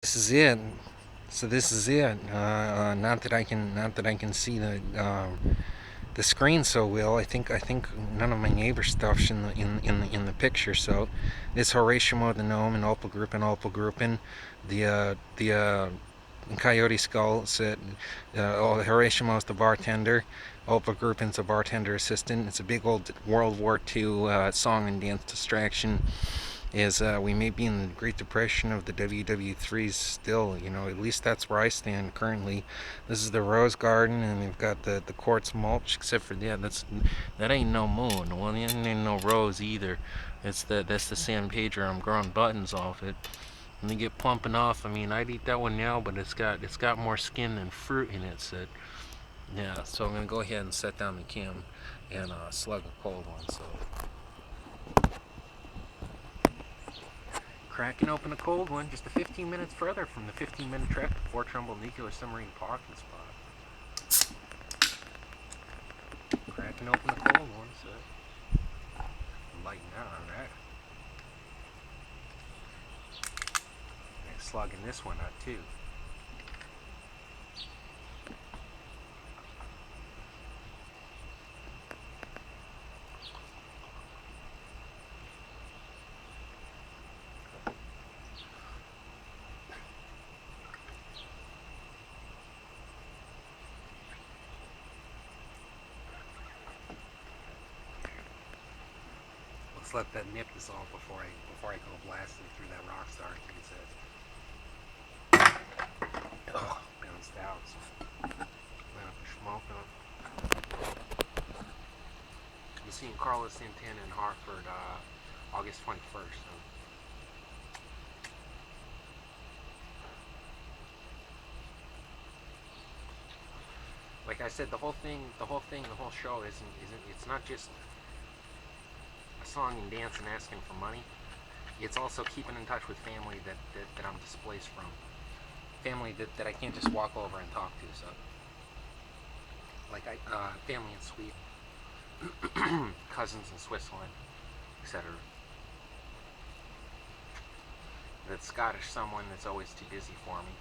This is it. So this is it. Not that I can see the screen so well. I think none of my neighbor stuff's in the picture. So this Horatio the gnome and Opal Groupin, the Coyote Skull said, Horatio is the bartender. Opal Groupin's a bartender assistant. It's a big old World War II song and dance distraction. Is we may be in the Great Depression of the WW3s still. At least that's where I stand currently. This is the Rose Garden, and we've got the quartz mulch. Except for that ain't no moon. Well, it ain't no rose either. That's the San Pedro. I'm growing buttons off it. And they get plumping off. I mean, I'd eat that one now, but it's got more skin than fruit in it. So yeah. So I'm gonna go ahead and set down the cam and slug a cold one. So cracking open a cold one just 15 minutes further from the 15-minute trek to Fort Trumbull Nuclear Submarine Parking Spot. Cracking open a cold one, so lighten out on that. And slugging this one out too. Let's let that nip dissolve before I go blasting through that rock star. He says, "Oh, bounced out." So, smoking. I'm seeing Carlos Santana in Hartford, August 21st. So. Like I said, the whole show isn't. It's not just a song and dance and asking for money. It's also keeping in touch with family that I'm displaced from. Family that I can't just walk over and talk to. So, like family in Sweden, cousins in Switzerland, etc. That Scottish someone that's always too busy for me.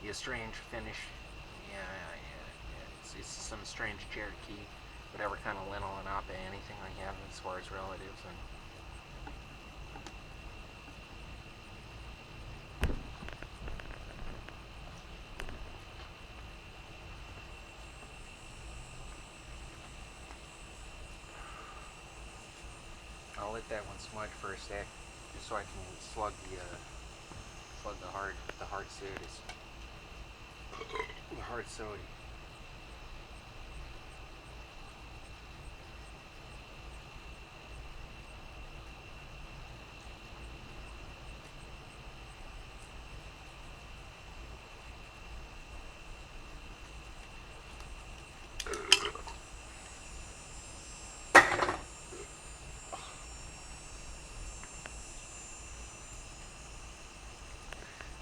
The estranged Finnish, yeah, it's some strange Cherokee, whatever kind of Lenel and Appa, anything I have as far as relatives, and I'll let that one smudge for a sec, just so I can slug the hard sodas, the hard soda.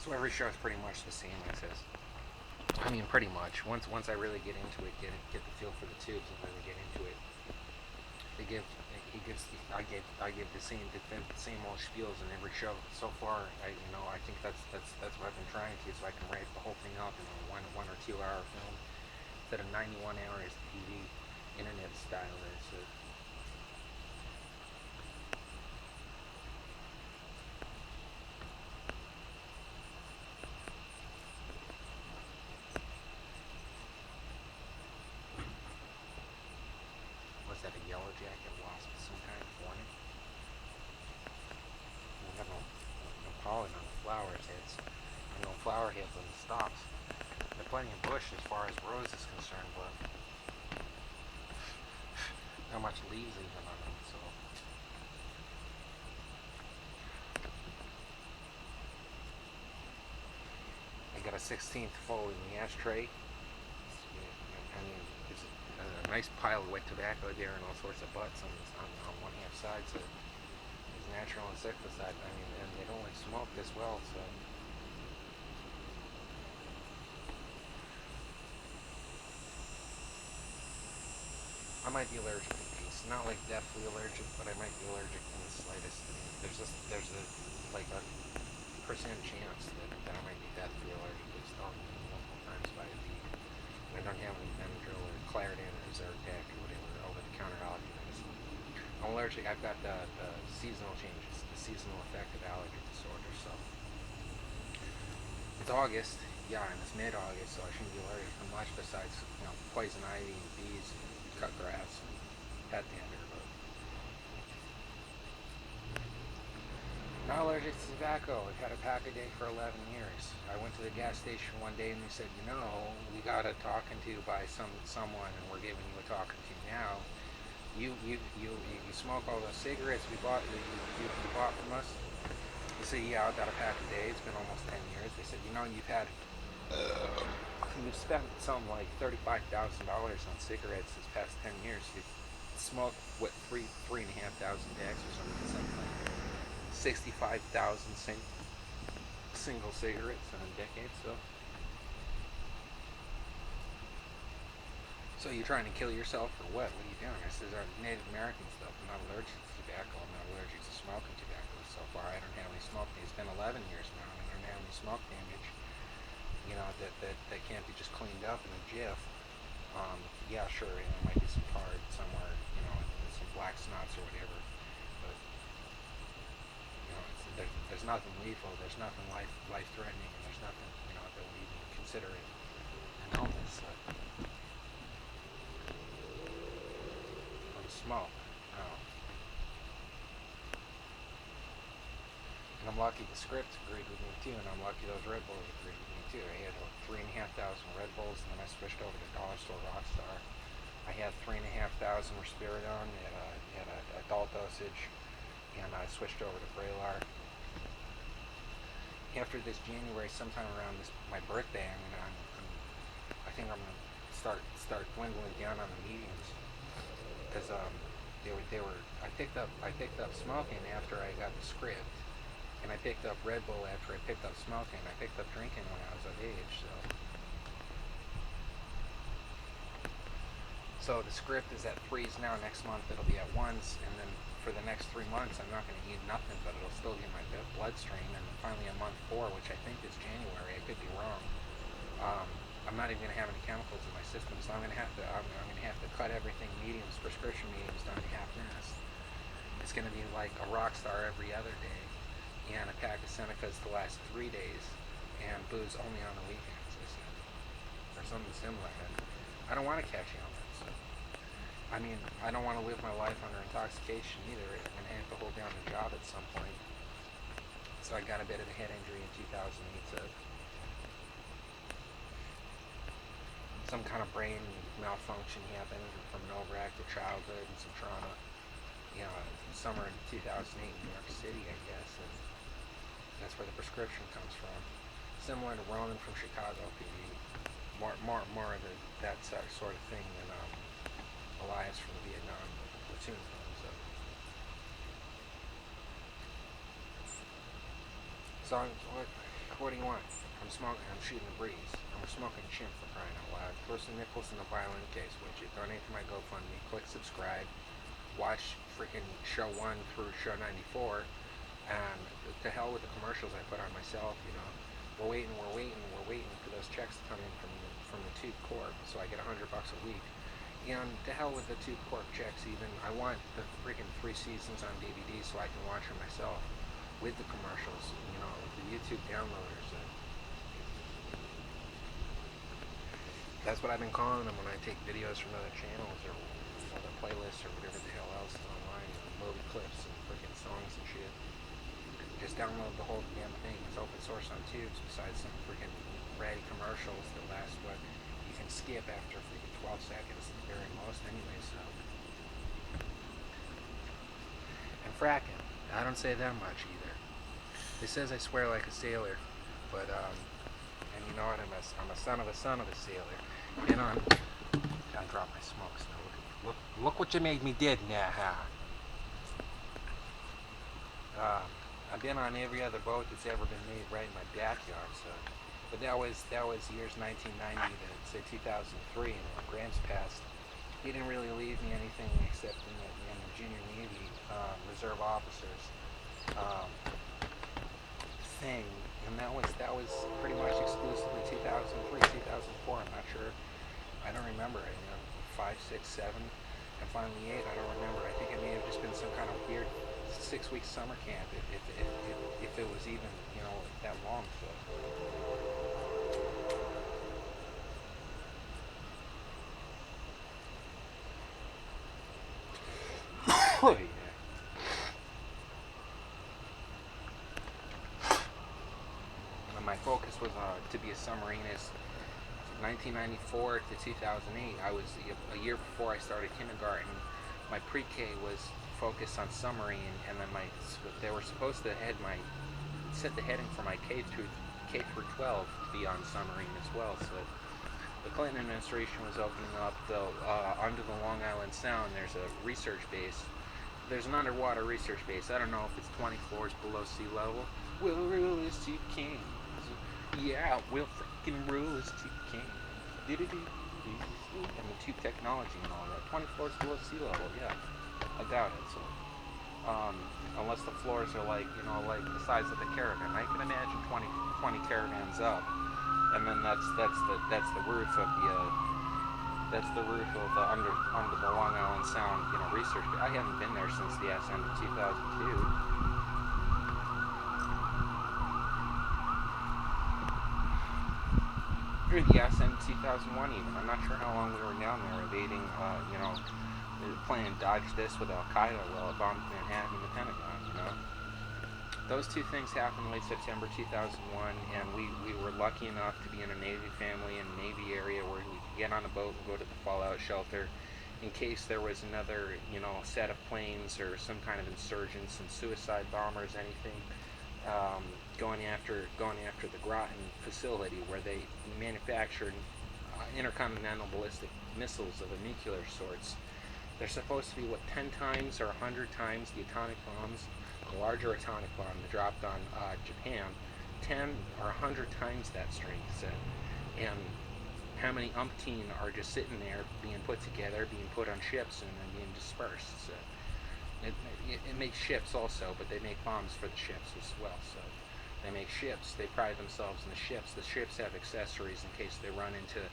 So every show is pretty much the same, like this. I mean, pretty much. Once I really get into it, get the feel for the tubes, and really get into it, they give he gives I give the same old spiels in every show so far. I think that's what I've been trying to, so I can write the whole thing up in a one or 2 hour film instead of 91 hours TV internet style. So was that a yellow jacket wasp of some kind of hornet? We have no pollen on the flowers heads. No flower heads on the stalks. There's plenty of bush as far as rose is concerned, but not much leaves even on them. So I got a 16th full in the ashtray. I mean, there's a nice pile of wet tobacco there and all sorts of butts on one half side. So there's natural insecticide. I mean, and they don't like smoke as well. So I might be allergic to bees. it's not like deathly allergic, but I might be allergic in the slightest. I mean, there's a like a percent chance that I might be deathly allergic based on multiple times by a bee. I don't have any Benadryl or Claritin or Zyrtec or whatever over-the-counter allergy medicine. I'm allergic. I've got the seasonal changes, the seasonal affective allergy disorder. So it's August, yeah, and it's mid-August, so I shouldn't be allergic to much besides poison ivy and bees and cut grass and pet dander. But not allergic to tobacco. I've had a pack a day for 11 years. I went to the gas station one day and they said, we got a talking to by someone, and we're giving you a talking to now. You smoke all those cigarettes you bought from us? You say, yeah, I got a pack a day. It's been almost 10 years. They said, you've spent something like $35,000 on cigarettes this past 10 years. You've smoked, three and a half thousand packs or something like 65,000 single cigarettes in a decade. So you're trying to kill yourself or what? What are you doing? This is our Native American stuff. I'm not allergic to tobacco. I'm not allergic to smoking tobacco. So far, I don't have any smoke. It's been 11 years now, and I don't have any smoke damage. That can't be just cleaned up in a jiff. Yeah, sure, there might be some tar somewhere, some black snots or whatever, but there's nothing lethal. There's nothing life-threatening, and there's nothing that would even consider it an illness. From smoke. No. And I'm lucky the script agreed with me too, and I'm lucky those Red Bulls agreed with me too. I had 3,500 Red Bulls, and then I switched over to Dollar Store Rockstar. I had 3,500 Risperidone at an adult dosage, and I switched over to Vraylar. After this January, sometime around my birthday, I think I'm gonna start dwindling down on the mediums, because I picked up smoking after I got the script, and I picked up Red Bull after I picked up smoking. I picked up drinking when I was of age, so the script is at 3s now. Next month it'll be at 1s, and then for the next 3 months I'm not going to eat nothing, but it'll still be in my bloodstream. And finally on month 4, which I think is January, I could be wrong, I'm not even going to have any chemicals in my system, so I'm going to have to cut everything mediums, prescription mediums, down to half-mast. It's going to be like a Rockstar every other day, and a pack of Senecas the last 3 days, and booze only on the weekends, or something similar. And I don't want to catch illness. I don't want to live my life under intoxication either. I'm going to have to hold down a job at some point. So I got a bit of a head injury in 2008. So some kind of brain malfunction happened from an overactive childhood and some trauma. Summer in 2008 in New York City, I guess. And that's where the prescription comes from. Similar to Ronan from Chicago PD. More of that sort of thing than Elias from the Vietnam platoon. So what do you want? I'm shooting the breeze. I'm smoking chimp, for crying out loud. Throw some nickels in the violin case widget. Donate to my GoFundMe. Click subscribe. Watch freaking show 1 through show 94. And to hell with the commercials I put on myself. We're waiting for those checks to come in from the Tube Corp, so I get $100 a week. And to hell with the Tube Corp checks even. I want the freaking 3 seasons on DVD so I can watch them myself with the commercials, with the YouTube downloaders. That's what I've been calling them when I take videos from other channels or other playlists or whatever the hell else is online, movie clips and freaking songs and shit. Just download the whole damn thing. It's open source on Tubes, besides some freaking ratty commercials that last what you can skip after freaking 12 seconds at the very most anyway. So, and fracking, I don't say that much either. It says I swear like a sailor, but and you know what, I'm a son of a sailor. And I dropped my smokes now. Look what you made me did now. I've been on every other boat that's ever been made right in my backyard. So, but that was years 1990 to say 2003, and when Grants passed, he didn't really leave me anything except in the junior Navy reserve officers um, thing, and that was pretty much exclusively 2003, 2004. I'm not sure. I don't remember. Five, six, seven, and finally eight. I don't remember. I think it may have just been some kind of weird 6 week summer camp, if it was even that long. So. Oh yeah. And my focus was to be a submarinist. 1994 to 2008. I was a year before I started kindergarten. My pre-K was focused on submarine, and then they were supposed to set the heading for my K through 12 to be on submarine as well. So the Clinton administration was opening up under the Long Island Sound. There's a research base. There's an underwater research base. I don't know if it's 20 floors below sea level. We'll rule as two kings. Yeah, we'll freaking rule as two kings. And the tube technology and all that. 20 floors below sea level. Yeah, I doubt it. So, unless the floors are like the size of the caravan. I can imagine 20 caravans up, and then that's the roof of the under the Long Island Sound research. I haven't been there since the ascent of 2002. Or the ascent in 2001 even. I'm not sure how long we were down there evading, playing dodge this with Al Qaeda while it bombed Manhattan and the Pentagon. Those two things happened late September 2001, and we were lucky enough to be in a Navy family in a Navy area where we could get on a boat and go to the fallout shelter in case there was another, set of planes or some kind of insurgents and suicide bombers, anything, going after the Groton facility where they manufactured intercontinental ballistic missiles of a nuclear sorts. They're supposed to be 10 times or 100 times the atomic bombs, the larger atomic bomb that dropped on Japan, 10 or 100 times that strength. And how many umpteen are just sitting there being put together, being put on ships, and then being dispersed. So it makes ships also, but they make bombs for the ships as well. So they make ships. They pride themselves in the ships. The ships have accessories in case they run into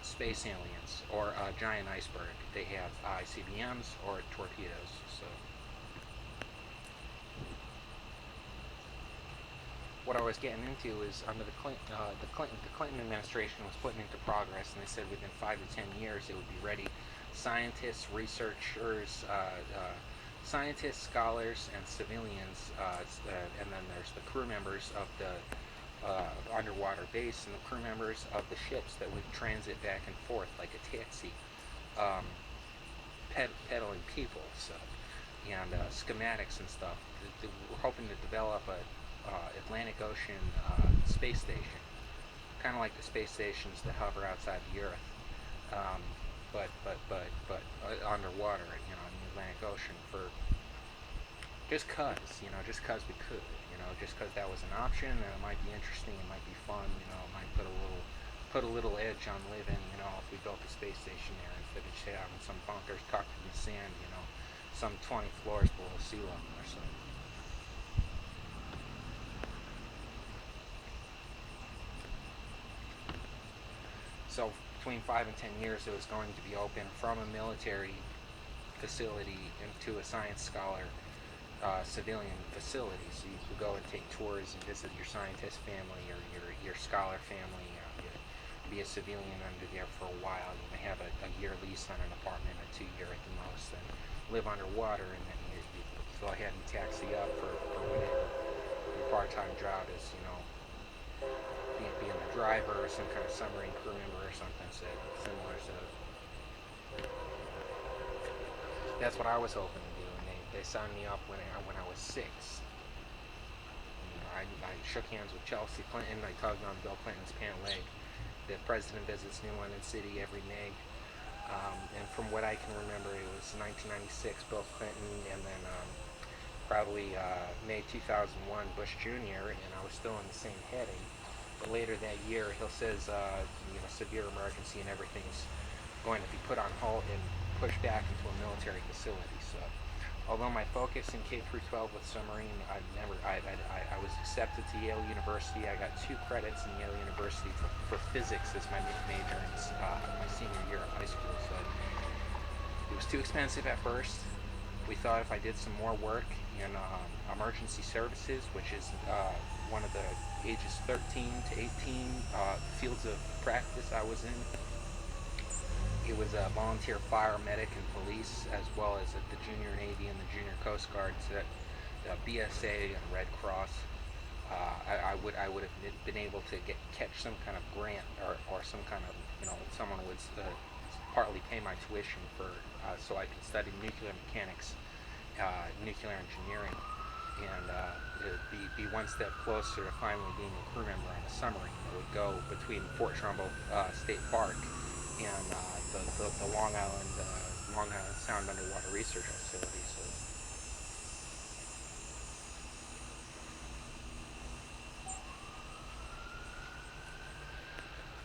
space aliens or a giant iceberg. They have ICBMs or torpedoes. So what I was getting into is under the Clinton administration was putting into progress, and they said within 5 to 10 years it would be ready. Scientists, researchers, scientists, scholars, and civilians, and then there's the crew members of the underwater base and the crew members of the ships that would transit back and forth like a taxi, peddling people, so, and schematics and stuff. We're hoping to develop a Atlantic Ocean space station, kind of like the space stations that hover outside the Earth, but underwater, in the Atlantic Ocean for just cause we could, just cause that was an option, and it might be interesting, it might be fun, it might put a little edge on living, if we built a space station there instead of just having some bunkers tucked in the sand, some 20 floors below sea level or something. So between 5 and 10 years, it was going to be open from a military facility into a science scholar civilian facility. So you could go and take tours and visit your scientist family or your scholar family. Be a civilian under there for a while. You may have a year lease on an apartment, or 2 year at the most, and live underwater, and then you go ahead and taxi up for whatever your part-time job is, being a driver or some kind of submarine crew member or something similar. So that's what I was hoping to do, and they signed me up when I was 6. I shook hands with Chelsea Clinton. I tugged on Bill Clinton's pant leg. The president visits New London City every May, and from what I can remember, it was 1996, Bill Clinton, and then probably May 2001, Bush Jr., and I was still in the same heading. But later that year, he says, severe emergency and everything's going to be put on hold and pushed back into a military facility. So, although my focus in K through 12 with submarine, I was accepted to Yale University. I got 2 credits in Yale University for physics as my major in my senior year of high school. So it was too expensive at first. We thought if I did some more work in emergency services, which is one of the ages 13 to 18 fields of practice I was in, it was a volunteer fire medic and police, as well as at the junior Navy and the junior Coast Guard, so that BSA and Red Cross. I would have been able to catch some kind of grant, or some kind of, someone would partly pay my tuition for, so I could study nuclear mechanics, nuclear engineering, and be one step closer to finally being a crew member on a submarine that would go between Fort Trumbull State Park and the Long Island Sound Underwater Research Facility.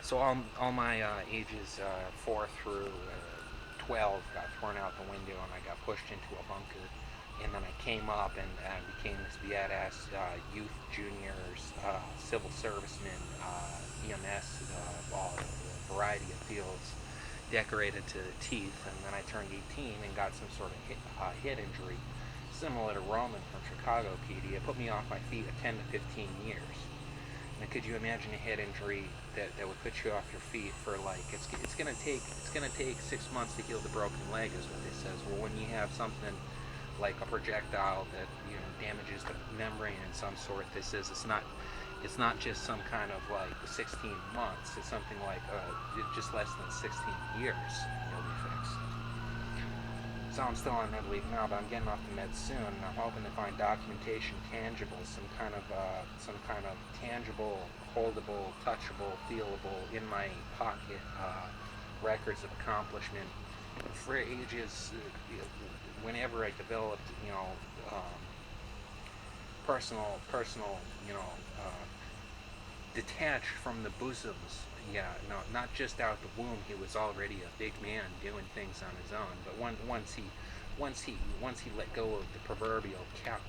So all my ages 4 through 12 got thrown out the window, and I got pushed into a bunker. And then I came up and became this badass youth, juniors, civil servicemen, EMS, all a variety of fields, decorated to the teeth. And then I turned 18 and got some sort of hit injury, similar to Roman from Chicago PD. It put me off my feet 10 to 15 years. And could you imagine a head injury that would put you off your feet for, like, it's gonna take 6 months to heal the broken leg, is what they says. Well, when you have something like a projectile that damages the membrane in some sort, this is it's not just some kind of like 16 months. It's something like just less than 16 years you'll be fixed. So I'm still on med leave now, but I'm getting off the med soon, and I'm hoping to find documentation tangible, some kind of tangible, holdable, touchable, feelable in my pocket, records of accomplishment for ages. Whenever I developed, personal, detached from the bosoms. Yeah, no, not just out the womb. He was already a big man doing things on his own. But once he let go of the proverbial cow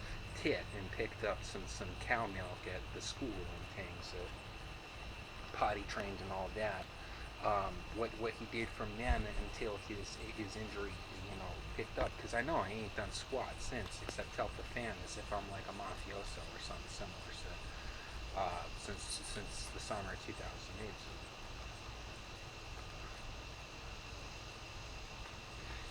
tit and picked up some cow milk at the school and things, potty trained and all that. What he did from then until his injury, picked up. Because I know I ain't done squat since, except help the fan as if I'm like a mafioso or something similar. So, since the summer of 2008. So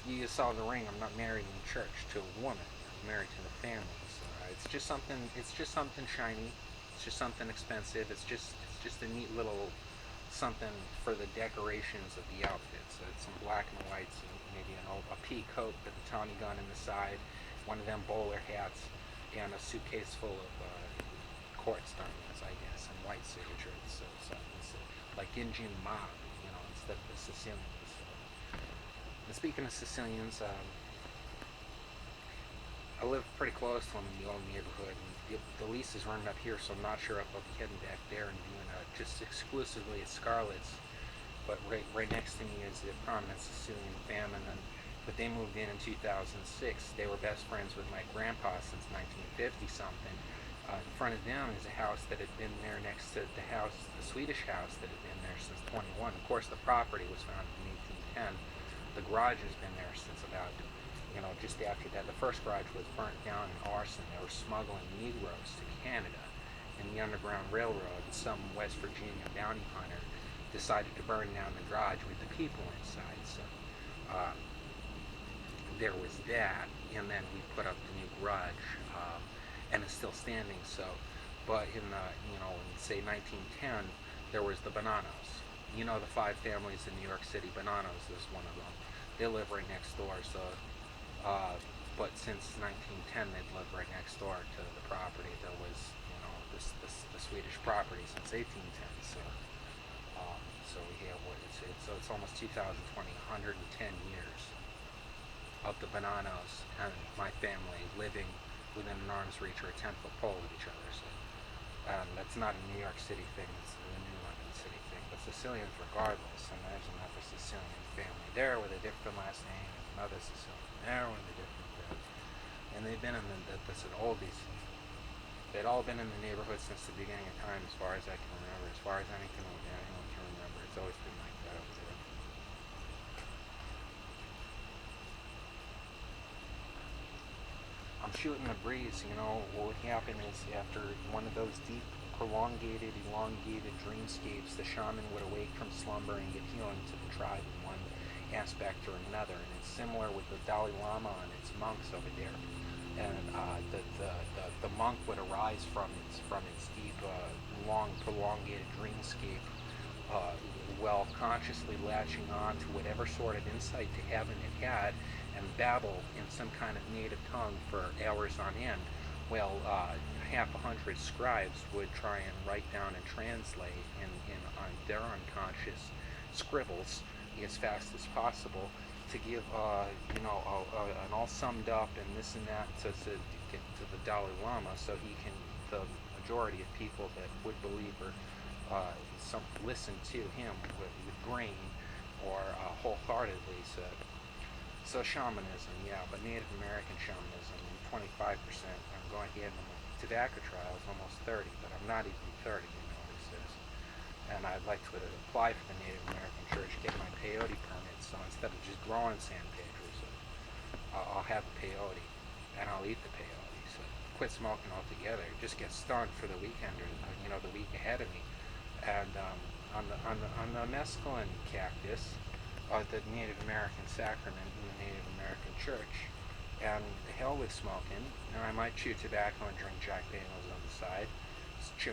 you saw the ring. I'm not married in church to a woman. I'm married to the family. So it's just something. It's just something shiny. It's just something expensive. It's just a neat little something for the decorations of the outfit. So it's some black and whites, and maybe a pea coat with a Tommy gun in the side, one of them bowler hats, and a suitcase full of quartz diamonds, I guess, and white sage, or it's like Indian mob, instead of the Sicilians. So. And speaking of Sicilians, I live pretty close to them in the old neighborhood, and the lease is running up here, so I'm not sure if I'll be heading back there and doing just exclusively at Scarlett's. But right next to me is the prominent Sicilian family, but they moved in 2006. They were best friends with my grandpa since 1950 something. In front of them is a house that had been there next to the Swedish house that had been there since 21. Of course, the property was founded in 1810. The garage has been there since about, just after that. The first garage was burnt down in arson. They were smuggling Negroes to Canada, and the Underground Railroad, some West Virginia bounty hunter, decided to burn down the garage with the people inside. So there was that, and then we put up the new garage, and it's still standing. So, but in say 1910, there was the Bonanos. The 5 families in New York City. Bonanos is one of them. They live right next door. So, but since 1910, they've lived right next door to the property. There was, the Swedish property since 1810. So, so we have it's almost 2020, 110 years of the Bonanos and my family living within an arm's reach or a 10-foot pole of each other. So, that's not a New York City thing. It's the new one. City thing, but Sicilians regardless. Imagine that the Sicilian family there with a different last name, and another Sicilian there with a different thing. And they've been in that's an oldies. They'd all been in the neighborhood since the beginning of time, as far as I can remember, as far as anyone can remember. It's always been like that over there. I'm shooting the breeze, what would happen is after one of those deep, elongated dreamscapes, the shaman would awake from slumber and give healing to the tribe in one aspect or another. And it's similar with the Dalai Lama and its monks over there. And the monk would arise from its deep, long, prolongated dreamscape, while consciously latching on to whatever sort of insight to heaven it had, and babble in some kind of native tongue for hours on end. Well, half a hundred scribes would try and write down and translate in on their unconscious scribbles as fast as possible to give an all summed up and this and that to get to the Dalai Lama, so the majority of people that would believe or listen to him with grain or wholeheartedly. So shamanism, yeah, but Native American shamanism, 25%. I'm going ahead in the tobacco trials, almost 30, but I'm not even 30, this is. And I'd like to apply for the Native American Church, get my peyote permit, so instead of just growing San Pedro, so I'll have a peyote, and I'll eat the peyote, so quit smoking altogether, just get stunned for the weekend, or the week ahead of me. And on the mescaline cactus, the Native American sacrament in the Native American Church, and the hell with smoking, and I might chew tobacco and drink Jack Daniels on the side,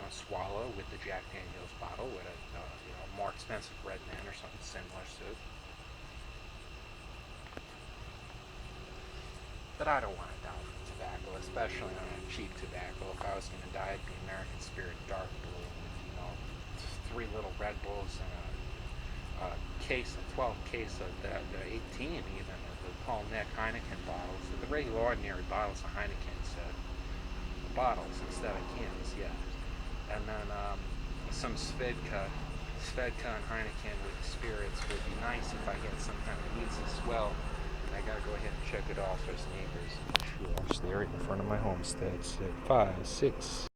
swallow with the Jack Daniels bottle with a more expensive Red Man or something similar to it. But I don't want to die from tobacco, especially on cheap tobacco. If I was going to die, it'd be American Spirit Dark Blue with 3 little Red Bulls and a 12 case of the 18 even, of the Paul Neck Heineken bottles. The regular ordinary bottles of Heineken, bottles instead of cans, yeah. And then some Svedka and Heineken with the spirits would be nice if I get some kind of needs as well. I gotta go ahead and check it off as neighbors. There in front of my homestead, 5, 6.